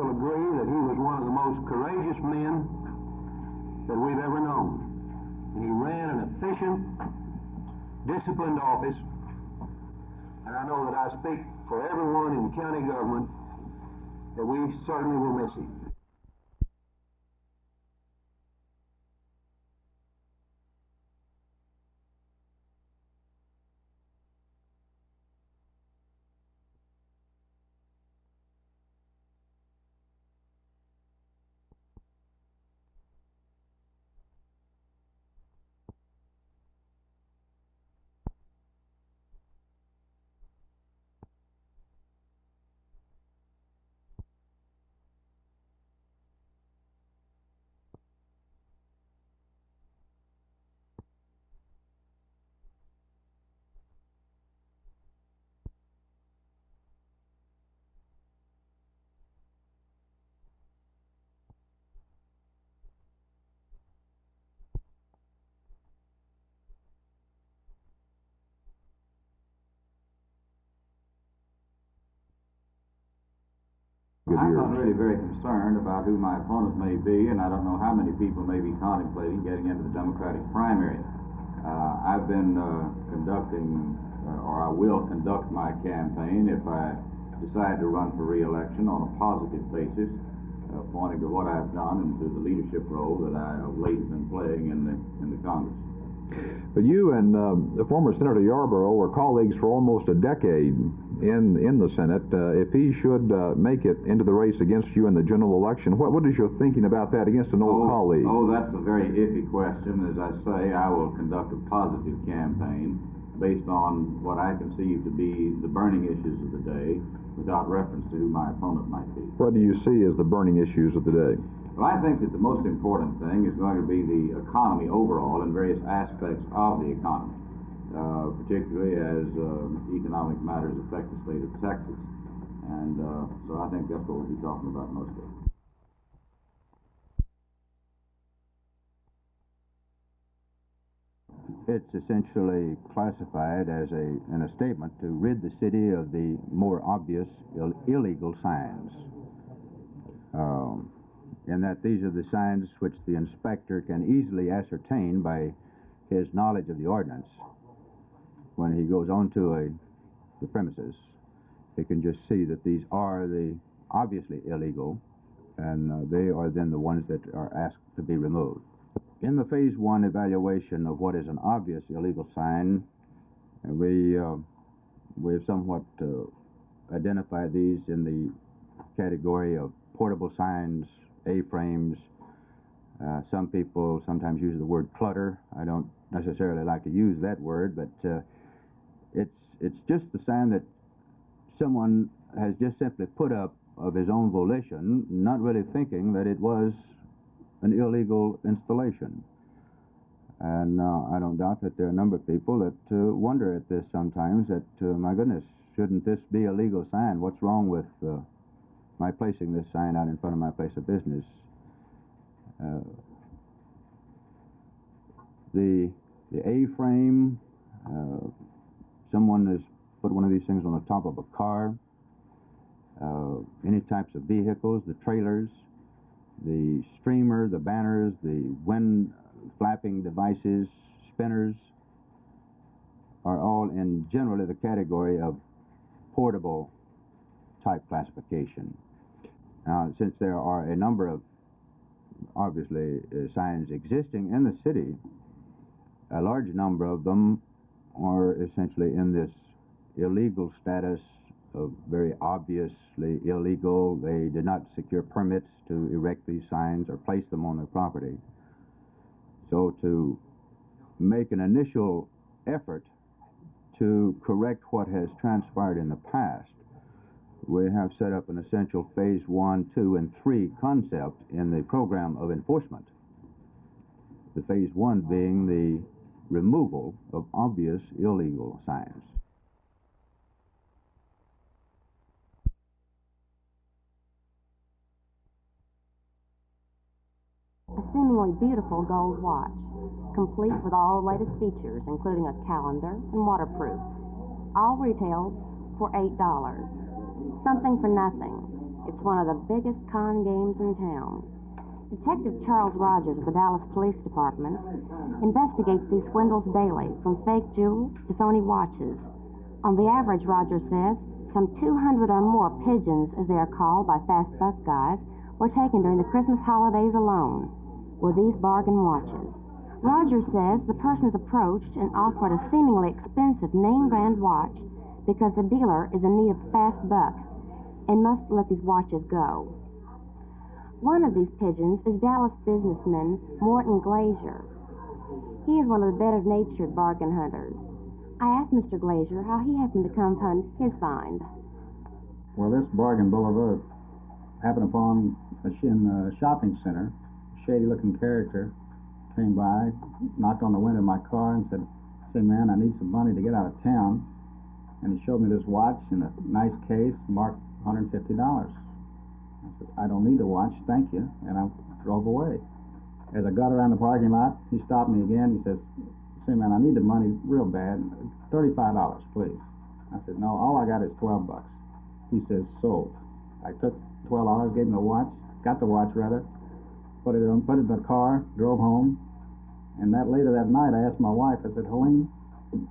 will agree that he was one of the most courageous men that we've ever known. And he ran an efficient, disciplined office, and I know that I speak for everyone in county government that we certainly will miss him. I'm not really very concerned about who my opponent may be, and I don't know how many people may be contemplating getting into the Democratic primary. I've been conducting, or I will conduct my campaign if I decide to run for re-election on a positive basis, pointing to what I've done and to the leadership role that I of late have been playing in the Congress. But you and the former Senator Yarborough were colleagues for almost a decade in the Senate. If he should make it into the race against you in the general election, what is your thinking about that against an old colleague? Oh, that's a very iffy question. As I say, I will conduct a positive campaign based on what I conceive to be the burning issues of the day, without reference to who my opponent might be. What do you see as the burning issues of the day? Well, I think that the most important thing is going to be the economy overall and various aspects of the economy, particularly as economic matters affect the state of Texas. And so I think that's what we'll be talking about mostly. It's essentially classified as in a statement to rid the city of the more obvious illegal signs. In that these are the signs which the inspector can easily ascertain by his knowledge of the ordinance. When he goes onto the premises, he can just see that these are the obviously illegal, and they are then the ones that are asked to be removed. In the Phase 1 evaluation of what is an obvious illegal sign, we have somewhat identified these in the category of portable signs, A-frames. Some people sometimes use the word clutter. I don't necessarily like to use that word, but it's just the sign that someone has just simply put up of his own volition, not really thinking that it was an illegal installation. And I don't doubt that there are a number of people that wonder at this sometimes, that, my goodness, shouldn't this be a legal sign? What's wrong with my placing this sign out in front of my place of business? The A-frame, someone has put one of these things on the top of a car, any types of vehicles, the trailers, the streamer, the banners, the wind flapping devices, spinners, are all in generally the category of portable type classification. Now, since there are a number of, obviously, signs existing in the city, a large number of them are essentially in this illegal status of very obviously illegal. They did not secure permits to erect these signs or place them on their property. So to make an initial effort to correct what has transpired in the past, we have set up an essential Phase 1, 2, and 3 concept in the program of enforcement. The Phase 1 being the removal of obvious illegal signs. A seemingly beautiful gold watch, complete with all the latest features, including a calendar and waterproof. All retails for $8. Something for nothing. It's one of the biggest con games in town. Detective Charles Rogers of the Dallas Police Department investigates these swindles daily, from fake jewels to phony watches. On the average, Rogers says, some 200 or more pigeons, as they are called by fast buck guys, were taken during the Christmas holidays alone with these bargain watches. Rogers says the person is approached and offered a seemingly expensive name-brand watch because the dealer is in need of fast buck and must let these watches go. One of these pigeons is Dallas businessman Morton Glazer. He is one of the better-natured bargain hunters. I asked Mr. Glazer how he happened to come upon his find. Well, this bargain Bulova happened upon in a shopping center. A shady-looking character came by, knocked on the window of my car and said, "Say, man, I need some money to get out of town." And he showed me this watch in a nice case marked $150. I said, "I don't need the watch, thank you," and I drove away. As I got around the parking lot, he stopped me again. He says, "Say, man, I need the money real bad. $35, please." I said, "No, all I got is $12. He says, "Sold." I took $12, gave him the watch, got the watch rather, put it in the car, drove home, and later that night I asked my wife, I said, "Helene,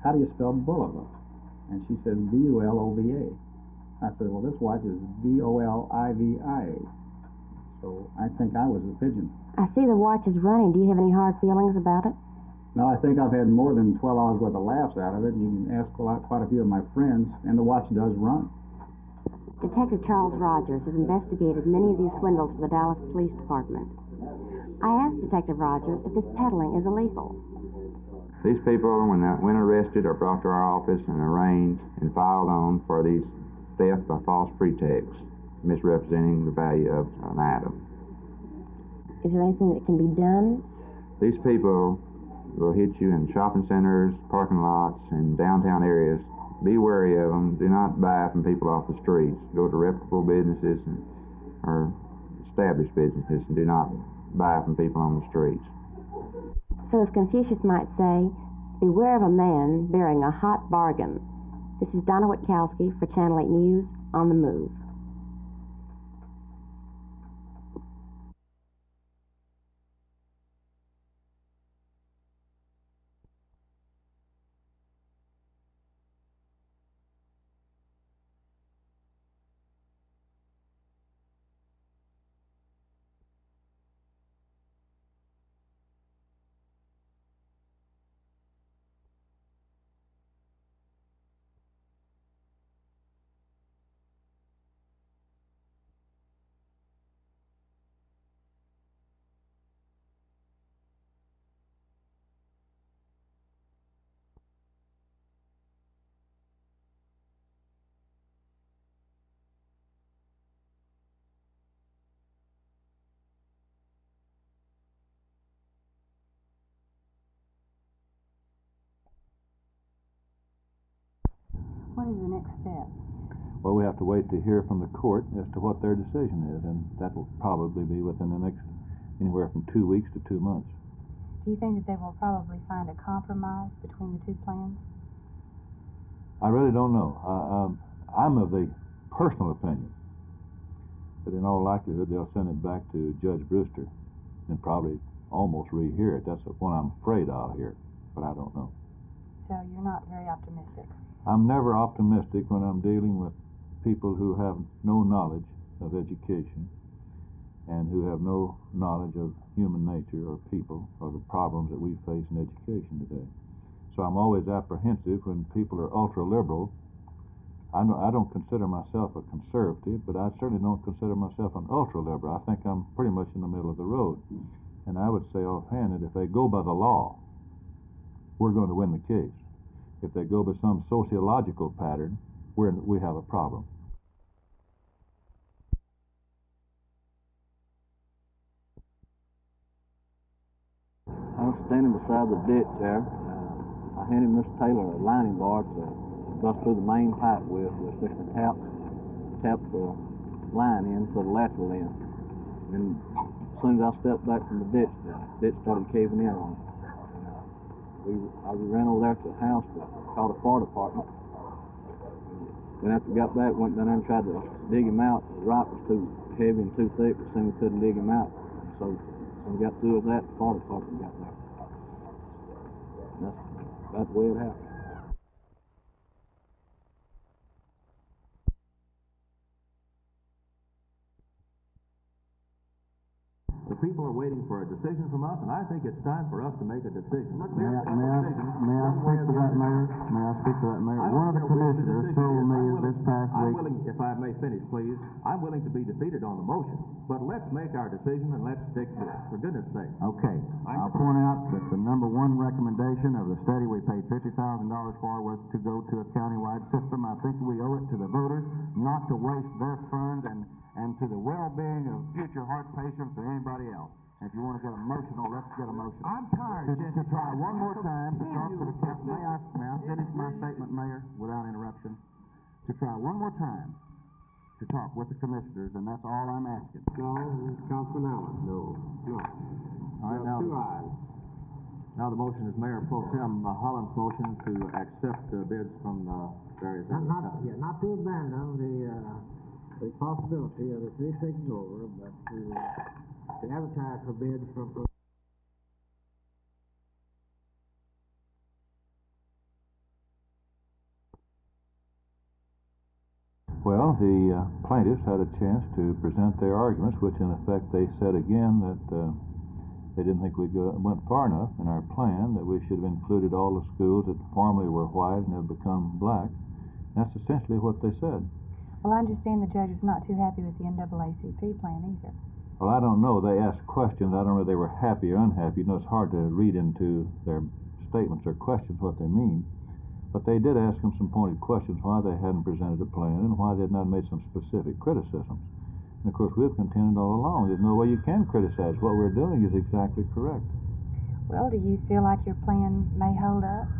how do you spell Bulova?" And she says, B-U-L-O-V-A. I said, "Well, this watch is B-O-L-I-V-I-A." So I think I was the pigeon. I see the watch is running. Do you have any hard feelings about it? No, I think I've had more than $12 worth of laughs out of it. You can ask quite a few of my friends, and the watch does run. Detective Charles Rogers has investigated many of these swindles for the Dallas Police Department. I asked Detective Rogers if this peddling is illegal. These people, when arrested, are brought to our office and arraigned and filed on for these theft by false pretext, misrepresenting the value of an item. Is there anything that can be done? These people will hit you in shopping centers, parking lots, and downtown areas. Be wary of them. Do not buy from people off the streets. Go to reputable businesses or established businesses, and do not buy from people on the streets. So as Confucius might say, beware of a man bearing a hot bargain. This is Donna Witkowski for Channel 8 News on the Move. What is the next step? Well, we have to wait to hear from the court as to what their decision is, and that will probably be within the next anywhere from 2 weeks to 2 months. Do you think that they will probably find a compromise between the two plans? I really don't know. I'm of the personal opinion that in all likelihood they'll send it back to Judge Brewster and probably almost rehear it. That's the one I'm afraid I'll hear, but I don't know. So you're not very optimistic? I'm never optimistic when I'm dealing with people who have no knowledge of education and who have no knowledge of human nature or people or the problems that we face in education today. So I'm always apprehensive when people are ultra-liberal. I don't consider myself a conservative, but I certainly don't consider myself an ultra-liberal. I think I'm pretty much in the middle of the road. And I would say offhand that if they go by the law, we're going to win the case. If they go by some sociological pattern, we have a problem. I was standing beside the ditch there. I handed Mr. Taylor a lining bar to bust through the main pipe with just to tap the line in for the lateral end. And as soon as I stepped back from the ditch started caving in on me. I ran over there to the house to call the fire department. Then after we got back, went down there and tried to dig him out. The rock was too heavy and too thick, but soon we couldn't dig him out. So when we got through with that, the fire department got there. That's about the way it happened. The people are waiting for a decision from us, and I think it's time for us to make a decision. May I speak to that, Mayor? May I speak to that, Mayor? One of the commissioners told me this past week... If I may finish, please, I'm willing to be defeated on the motion, but let's make our decision and let's stick to it, for goodness sake. Okay. I'll point out that the number one recommendation of the study we paid $50,000 for was to go to a countywide system. I think we owe it to the voters not to waste their funds and to the well-being of future heart patients or anybody else. If you want to get emotional, let's get emotional. I'm tired, To try one more time to talk to the council. May I finish my statement, Mayor, without interruption? To try one more time to talk with the commissioners, and that's all I'm asking. No, Councilman Allen. No. All right, now, now the motion is Mayor Pro Tem Holland's motion to accept bids from various areas. Not to abandon the possibility of the city taking over, but to advertise for bids from... Well, the plaintiffs had a chance to present their arguments, which in effect they said again that they didn't think we went far enough in our plan, that we should have included all the schools that formerly were white and have become black. That's essentially what they said. Well, I understand the judge was not too happy with the NAACP plan either. Well, I don't know. They asked questions. I don't know if they were happy or unhappy. You know, it's hard to read into their statements or questions what they mean. But they did ask them some pointed questions, why they hadn't presented a plan and why they had not made some specific criticisms. And of course, we've contended all along, there's no way you can criticize. What we're doing is exactly correct. Well, do you feel like your plan may hold up?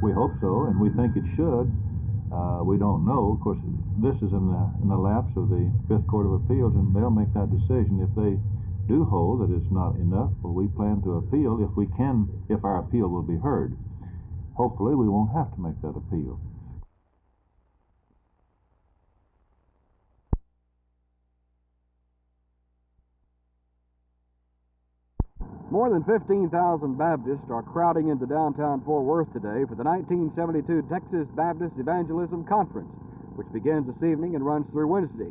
We hope so, and we think it should. We don't know. Of course, this is in the lapse of the Fifth Court of Appeals, and they'll make that decision. If they do hold that it's not enough, well, we plan to appeal if our appeal will be heard. Hopefully, we won't have to make that appeal. More than 15,000 Baptists are crowding into downtown Fort Worth today for the 1972 Texas Baptist Evangelism Conference, which begins this evening and runs through Wednesday.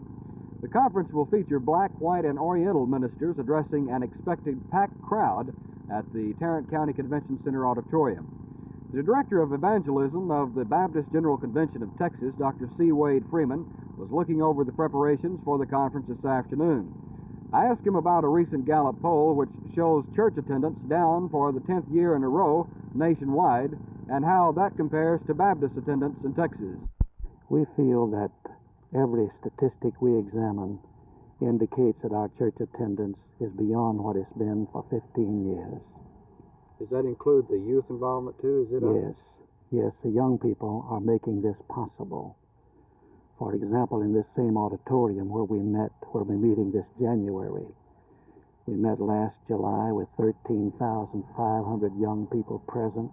The conference will feature black, white, and oriental ministers addressing an expected packed crowd at the Tarrant County Convention Center auditorium. The Director of Evangelism of the Baptist General Convention of Texas, Dr. C. Wade Freeman, was looking over the preparations for the conference this afternoon. I asked him about a recent Gallup poll which shows church attendance down for the 10th year in a row nationwide, and how that compares to Baptist attendance in Texas. We feel that every statistic we examine indicates that our church attendance is beyond what it's been for 15 years. Does that include the youth involvement too? Yes, the young people are making this possible. For example, in this same auditorium where we're meeting this January, we met last July with 13,500 young people present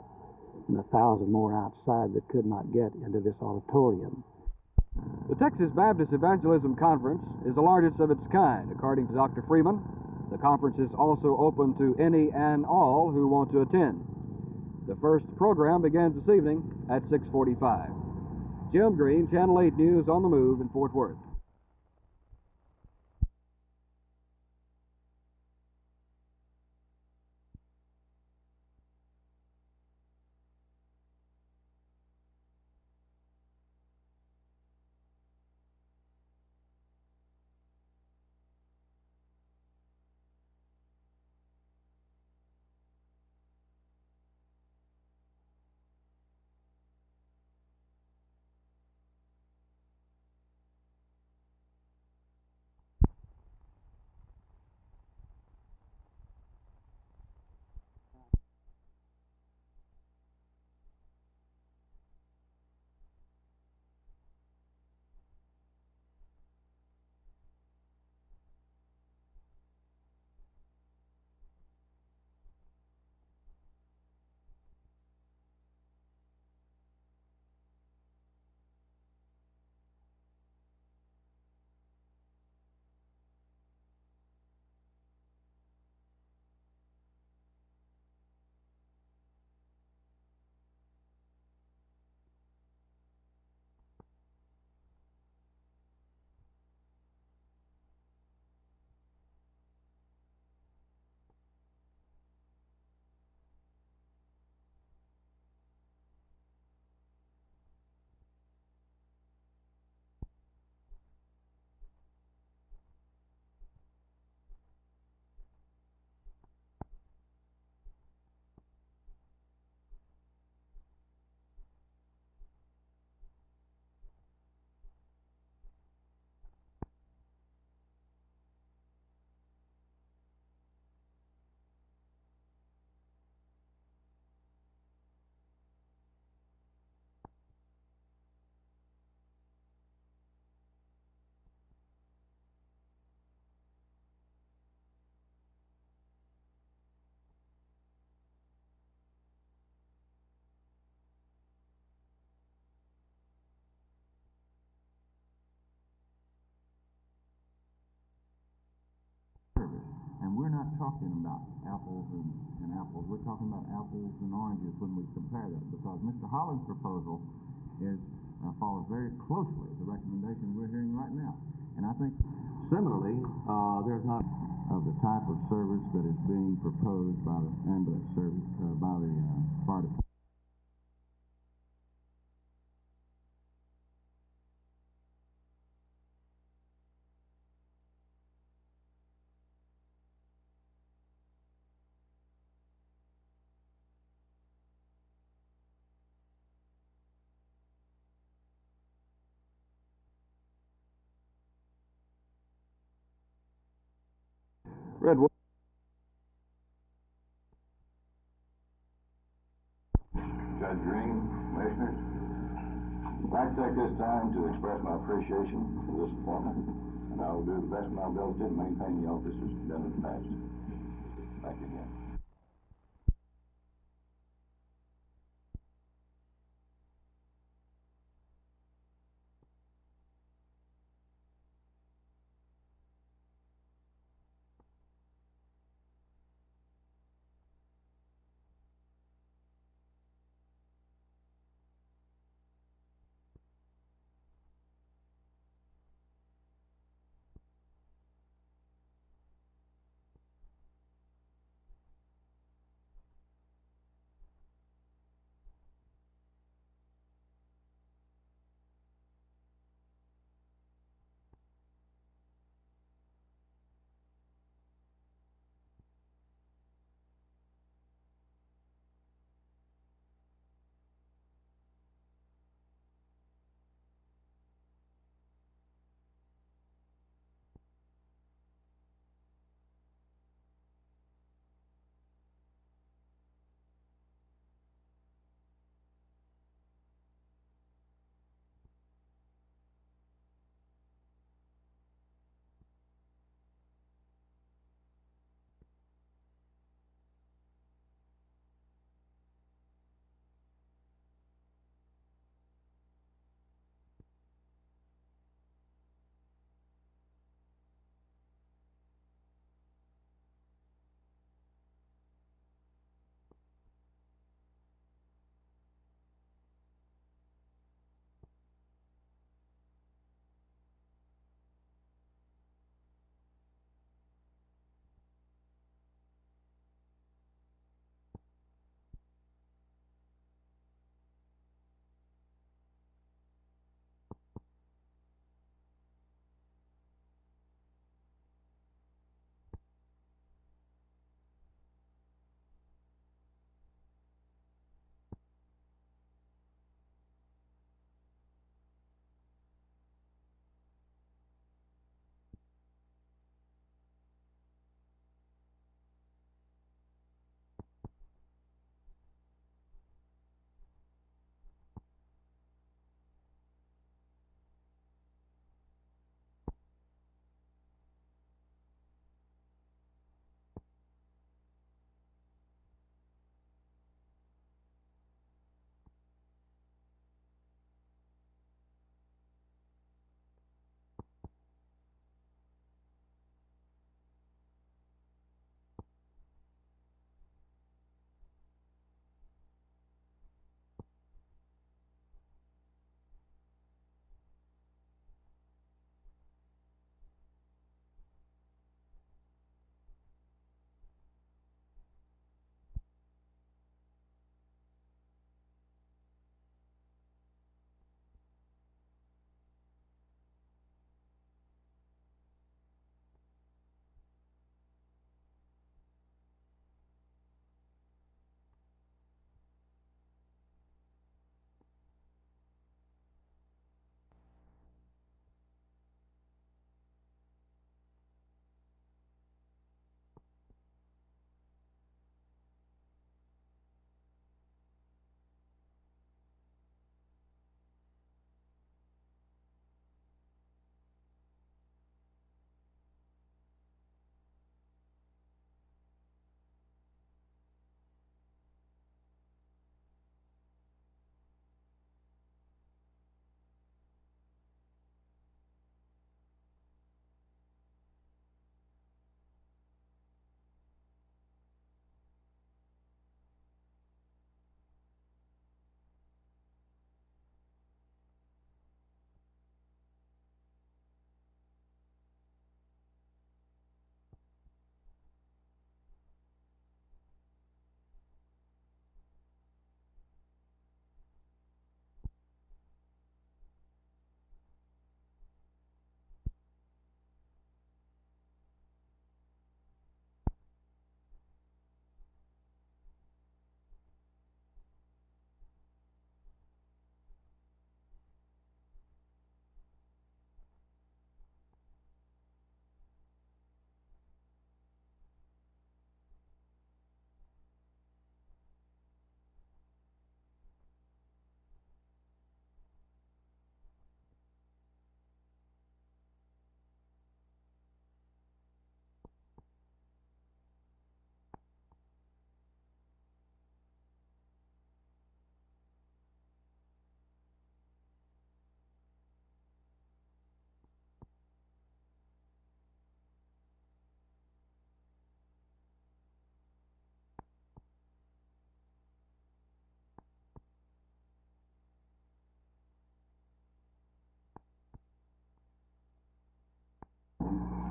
and 1,000 more outside that could not get into this auditorium. The Texas Baptist Evangelism Conference is the largest of its kind, according to Dr. Freeman. The conference is also open to any and all who want to attend. The first program begins this evening at 6:45. Jim Green, Channel 8 News on the Move in Fort Worth. talking about apples and apples. We're talking about apples and oranges when we compare that, because Mr. Holland's proposal is follows very closely the recommendation we're hearing right now. And I think Similarly, there's not of the type of service that is being proposed by the ambulance service, by the fire department. Red, Judge Green, Commissioners, I'd like to take this time to express my appreciation for this appointment, and I will do the best of my ability to maintain the office as done in the past. Thank you again.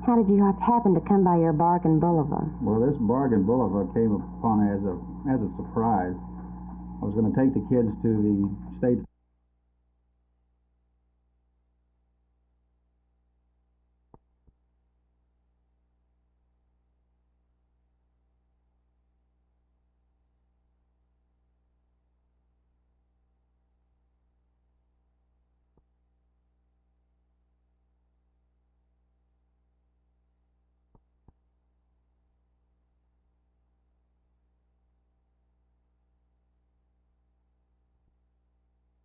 How did you happen to come by your bargain Bulova? Well, this bargain Bulova came upon as a surprise. I was going to take the kids to the state